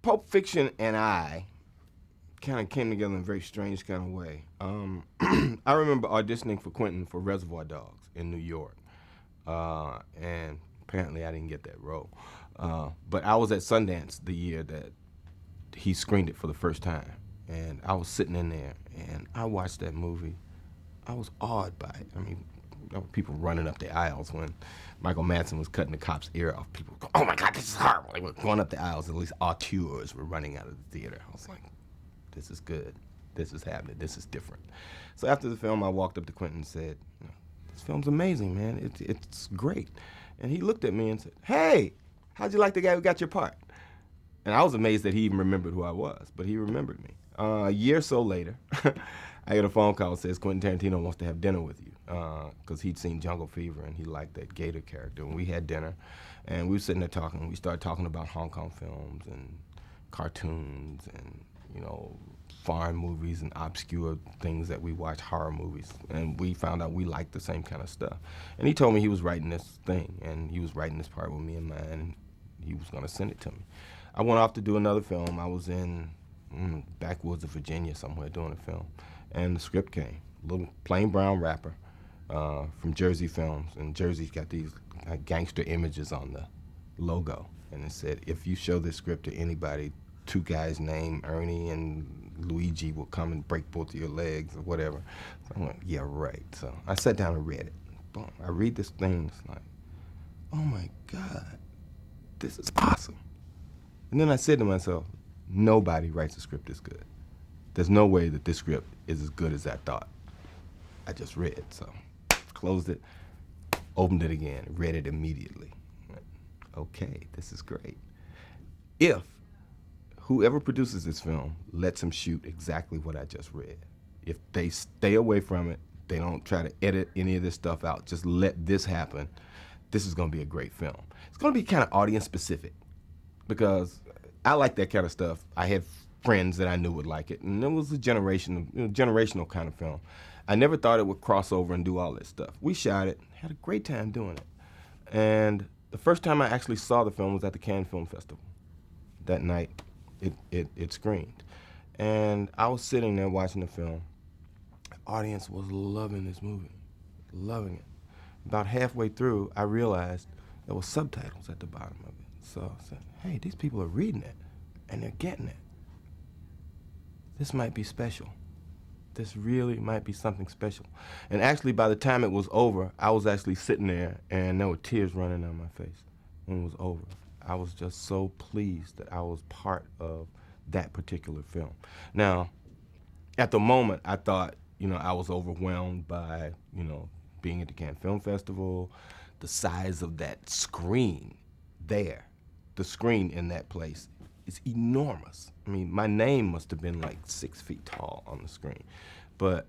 Pulp Fiction and I kind of came together in a very strange kind of way. I remember auditioning for Quentin for Reservoir Dogs in New York, and apparently I didn't get that role. But I was at Sundance the year that he screened it for the first time, and I was sitting in there, and I watched that movie. I was awed by it. I mean, there were people running up the aisles when Michael Madsen was cutting the cop's ear off. People go, "Oh my God, this is horrible!" They were going up the aisles. At least auteurs were running out of the theater. I was like, "This is good. This is happening. This is different." So after the film, I walked up to Quentin and said, "This film's amazing, man. It's great." And he looked at me and said, "Hey, how'd you like the guy who got your part?" And I was amazed that he even remembered who I was, but he remembered me. A year or so later, I get a phone call that says Quentin Tarantino wants to have dinner with you, because he'd seen Jungle Fever and he liked that Gator character. And we had dinner, and we were sitting there talking. We started talking about Hong Kong films and cartoons and, foreign movies and obscure things that we watch, horror movies. And we found out we liked the same kind of stuff. And he told me he was writing this thing, and he was writing this part with me in mind, and he was going to send it to me. I went off to do another film. I was in backwoods of Virginia somewhere doing a film, and the script came. A little plain brown rapper from Jersey Films, and Jersey's got these gangster images on the logo, and it said, "If you show this script to anybody, two guys named Ernie and Luigi will come and break both of your legs," or whatever. So I'm like, yeah, right. So I sat down and read it. Boom. I read this thing, it's like, oh my God, this is awesome. And then I said to myself, nobody writes a script this good. There's no way that this script is as good as I thought. I just read, so closed it, opened it again, read it immediately. Okay, this is great. If whoever produces this film lets him shoot exactly what I just read, if they stay away from it, they don't try to edit any of this stuff out, just let this happen, this is gonna be a great film. It's gonna be kind of audience specific, because I like that kind of stuff. I had friends that I knew would like it, and it was a generational kind of film. I never thought it would cross over and do all this stuff. We shot it, had a great time doing it. And the first time I actually saw the film was at the Cannes Film Festival. That night, it screened. And I was sitting there watching the film. The audience was loving this movie, loving it. About halfway through, I realized there were subtitles at the bottom of it. So I said, hey, these people are reading it, and they're getting it. This might be special. This really might be something special. And actually, by the time it was over, I was actually sitting there, and there were tears running down my face when it was over. I was just so pleased that I was part of that particular film. Now, at the moment, I thought, I was overwhelmed by, being at the Cannes Film Festival, the size of that screen there. The screen in that place is enormous. I mean, my name must have been like 6 feet tall on the screen. But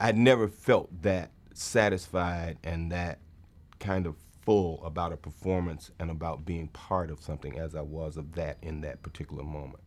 I'd never felt that satisfied and that kind of full about a performance and about being part of something as I was of that in that particular moment.